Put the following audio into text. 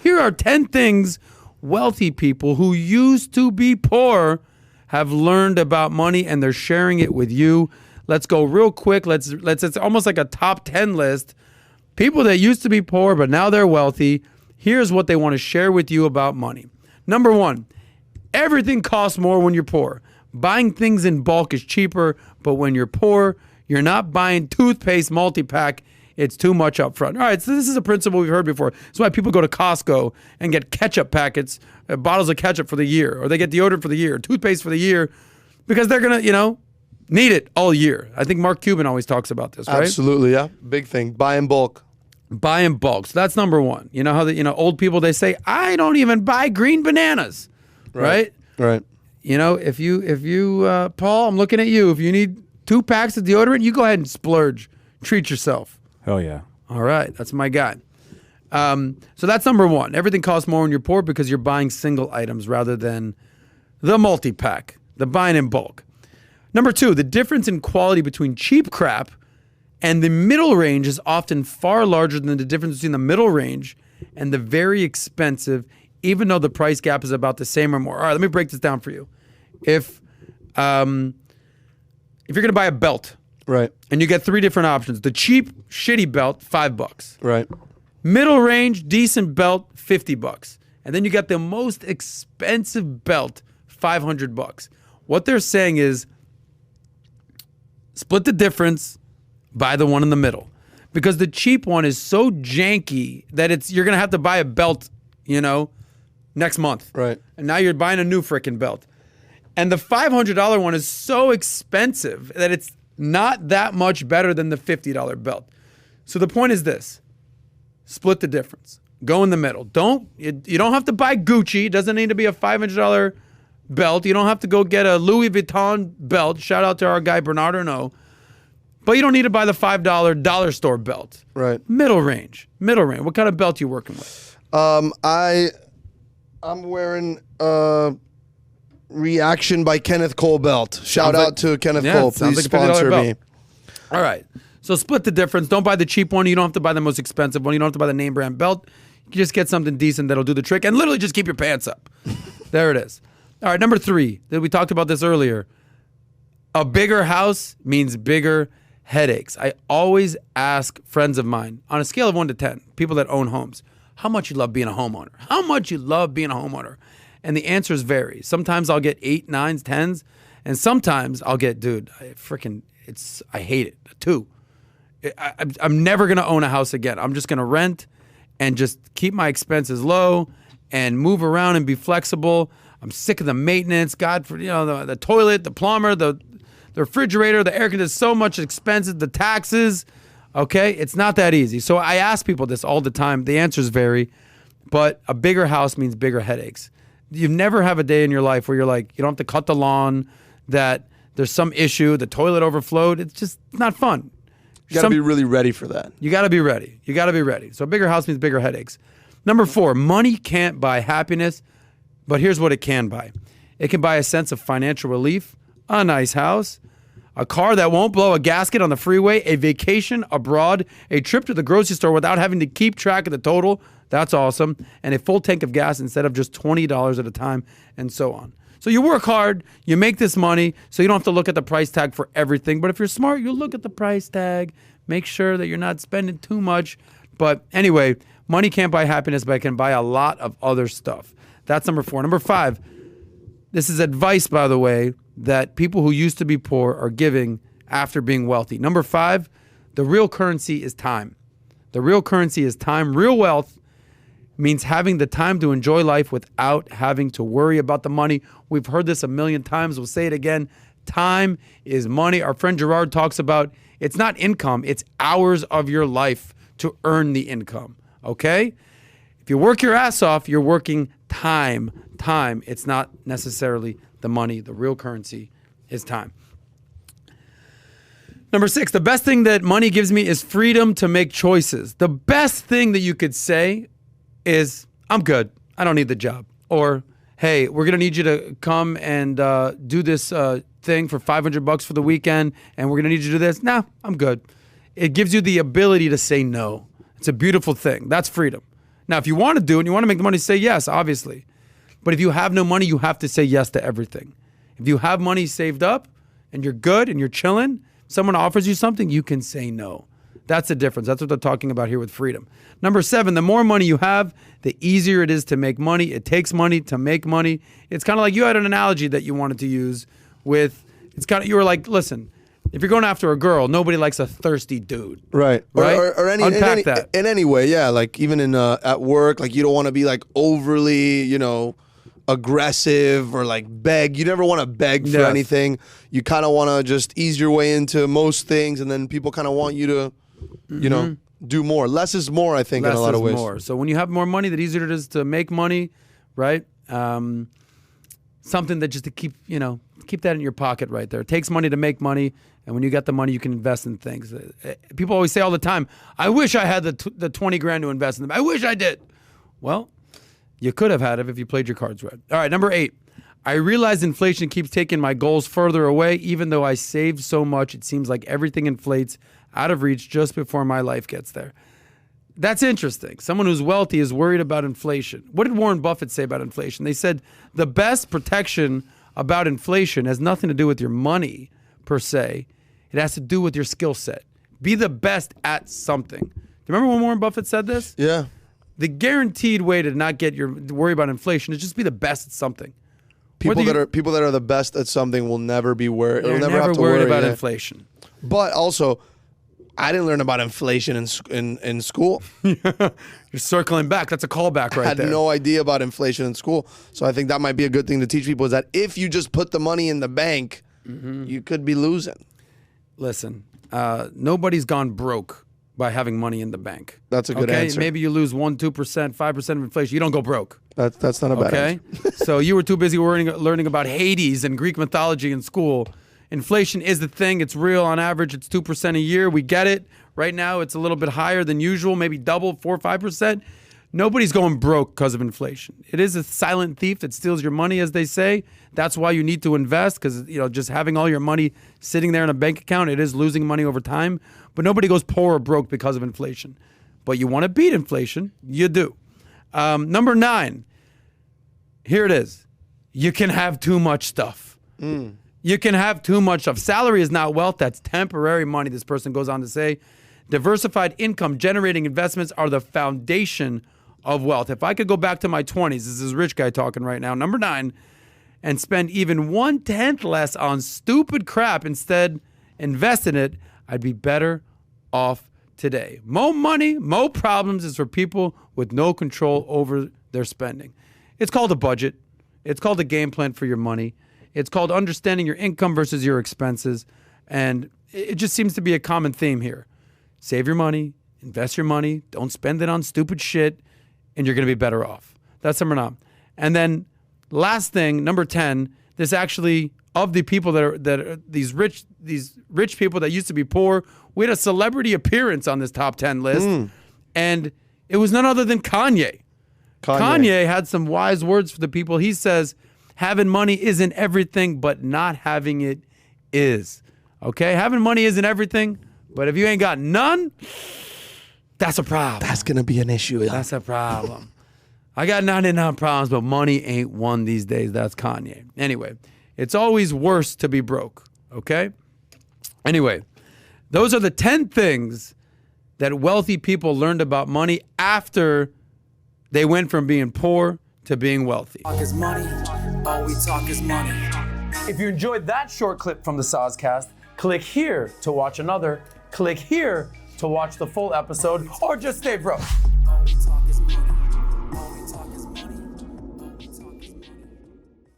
Here are 10 things wealthy people who used to be poor have learned about money, and they're sharing it with you. Let's go real quick. It's almost like a top 10 list. People that used to be poor, but now they're wealthy. Here's what they want to share with you about money. Number 1, everything costs more when you're poor. Buying things in bulk is cheaper, but when you're poor, you're not buying toothpaste multi-pack. It's too much up front. All right, so this is a principle we've heard before. That's why people go to Costco and get ketchup packets, bottles of ketchup for the year, or they get deodorant for the year, toothpaste for the year, because they're going to, need it all year. I think Mark Cuban always talks about this, right? Absolutely, yeah. Big thing. Buy in bulk. Buy in bulk. So that's number 1. You know how old people, they say, I don't even buy green bananas, right? Right. If you, Paul, I'm looking at you. If you need 2 packs of deodorant, you go ahead and splurge. Treat yourself. Hell yeah. All right. That's my guy. So that's number 1. Everything costs more when you're poor because you're buying single items rather than the multi-pack, the buying in bulk. Number 2, the difference in quality between cheap crap and the middle range is often far larger than the difference between the middle range and the very expensive, even though the price gap is about the same or more. All right, let me break this down for you. If you're going to buy a belt, right, and you get 3 different options: the cheap, shitty belt, $5, right, middle range, decent belt, $50, and then you got the most expensive belt, $500. What they're saying is, split the difference, buy the one in the middle, because the cheap one is so janky that you're gonna have to buy a belt, next month, right, and now you're buying a new freaking belt. And the $500 one is so expensive that it's not that much better than the $50 belt. So the point is this: split the difference. Go in the middle. You don't have to buy Gucci. It doesn't need to be a $500 belt. You don't have to go get a Louis Vuitton belt. Shout out to our guy Bernard Arnault. But you don't need to buy the $5 dollar store belt. right. Middle range. What kind of belt you working with? I'm wearing Reaction by Kenneth Cole belt. Shout out to Kenneth Cole. Please sponsor me. All right. So split the difference. Don't buy the cheap one. You don't have to buy the most expensive one. You don't have to buy the name brand belt. You can just get something decent that'll do the trick and literally just keep your pants up. There it is. All right. Number 3. We talked about this earlier. A bigger house means bigger headaches. I always ask friends of mine on a scale of 1 to 10, people that own homes, how much you love being a homeowner. How much you love being a homeowner. And the answers vary. Sometimes I'll get 8, 9s, 10s. And sometimes I'll get, I hate it. 2. I'm never going to own a house again. I'm just going to rent and just keep my expenses low and move around and be flexible. I'm sick of the maintenance. The toilet, the plumber, the refrigerator, the air conditioner, so much expenses, the taxes. Okay, it's not that easy. So I ask people this all the time. The answers vary, but a bigger house means bigger headaches. You never have a day in your life where you're like, you don't have to cut the lawn, that there's some issue, the toilet overflowed. It's just not fun. You got to be really ready for that. You got to be ready. So a bigger house means bigger headaches. Number 4, money can't buy happiness, but here's what it can buy. It can buy a sense of financial relief, a nice house, a car that won't blow a gasket on the freeway, a vacation abroad, a trip to the grocery store without having to keep track of the total. That's awesome. And a full tank of gas instead of just $20 at a time, and so on. So you work hard, you make this money, so you don't have to look at the price tag for everything. But if you're smart, you'll look at the price tag, make sure that you're not spending too much. But anyway, money can't buy happiness, but it can buy a lot of other stuff. That's number 4. Number 5, this is advice, by the way, that people who used to be poor are giving after being wealthy. Number 5, the real currency is time. The real currency is time. Real wealth means having the time to enjoy life without having to worry about the money. We've heard this a million times. We'll say it again. Time is money. Our friend Gerard talks about it's not income. It's hours of your life to earn the income. Okay? If you work your ass off, you're working time. Time. It's not necessarily the money. The real currency is time. Number 6, the best thing that money gives me is freedom to make choices. The best thing that you could say is, I'm good. I don't need the job. Or, hey, we're going to need you to come and do this thing for $500 for the weekend, and we're going to need you to do this. Nah, I'm good. It gives you the ability to say no. It's a beautiful thing. That's freedom. Now, if you want to do it and you want to make the money, say yes, obviously. But if you have no money, you have to say yes to everything. If you have money saved up and you're good and you're chilling, someone offers you something, you can say no. That's the difference. That's what they're talking about here with freedom. Number 7, the more money you have, the easier it is to make money. It takes money to make money. It's kind of like you had an analogy that you wanted to use with, you were like, listen, if you're going after a girl, nobody likes a thirsty dude. Right. Right? Or Unpack that. In any way, yeah. Like even in at work, like you don't want to be like overly, aggressive or like beg. You never want to beg for anything. You kind of want to just ease your way into most things, and then people kind of want you to, do more. Less is more, I think, in a lot of ways. More. So when you have more money, the easier it is to make money, right? Something that just to keep that in your pocket right there. It takes money to make money, and when you get the money, you can invest in things. People always say all the time, I wish I had the 20 grand to invest in them. I wish I did. Well, you could have had it if you played your cards right. All right, number 8. I realize inflation keeps taking my goals further away. Even though I saved so much, it seems like everything inflates out of reach just before my life gets there. That's interesting. Someone who's wealthy is worried about inflation. What did Warren Buffett say about inflation? They said the best protection about inflation has nothing to do with your money per se. It has to do with your skill set. Be the best at something. Do you remember when Warren Buffett said this? Yeah. The guaranteed way to not worry about inflation is just be the best at something. People that are the best at something will never be worried. They're never have to worried worry about inflation. But also, I didn't learn about inflation in school. You're circling back. That's a callback right there. I had no idea about inflation in school. So I think that might be a good thing to teach people, is that if you just put the money in the bank, you could be losing. Listen, nobody's gone broke by having money in the bank. That's a good answer. Maybe you lose 1%, 2%, 5% of inflation. You don't go broke. That's not a bad answer. So you were too busy learning about Hades and Greek mythology in school. Inflation is the thing. It's real. On average, it's 2% a year. We get it. Right now, it's a little bit higher than usual, maybe double, 4 or 5%. Nobody's going broke because of inflation. It is a silent thief that steals your money, as they say. That's why you need to invest, because just having all your money sitting there in a bank account, it is losing money over time. But nobody goes poor or broke because of inflation. But you want to beat inflation, you do. Number 9, here it is. You can have too much stuff. You can have too much stuff. Salary is not wealth. That's temporary money, this person goes on to say. Diversified income generating investments are the foundation of wealth. If I could go back to my 20s, this is a rich guy talking right now, number 9, and spend even 1/10 less on stupid crap, instead invest in it, I'd be better off today. More money, more problems is for people with no control over their spending. It's called a budget. It's called a game plan for your money. It's called understanding your income versus your expenses. And it just seems to be a common theme here. Save your money, invest your money, don't spend it on stupid shit, and you're going to be better off. That's number 9. And then last thing, number 10, this actually, of the people that are these rich people that used to be poor, we had a celebrity appearance on this top 10 list, and it was none other than Kanye. Kanye had some wise words for the people. He says, having money isn't everything, but not having it is. Okay? Having money isn't everything, but if you ain't got none, that's a problem. That's going to be an issue. Yeah. That's a problem. I got 99 problems, but money ain't one these days. That's Kanye. Anyway, it's always worse to be broke. Okay? Anyway, those are the 10 things that wealthy people learned about money after they went from being poor to being wealthy. Talk is money. All we talk is money. If you enjoyed that short clip from the Soscast, click here to watch another. Click here to watch the full episode, or just stay broke.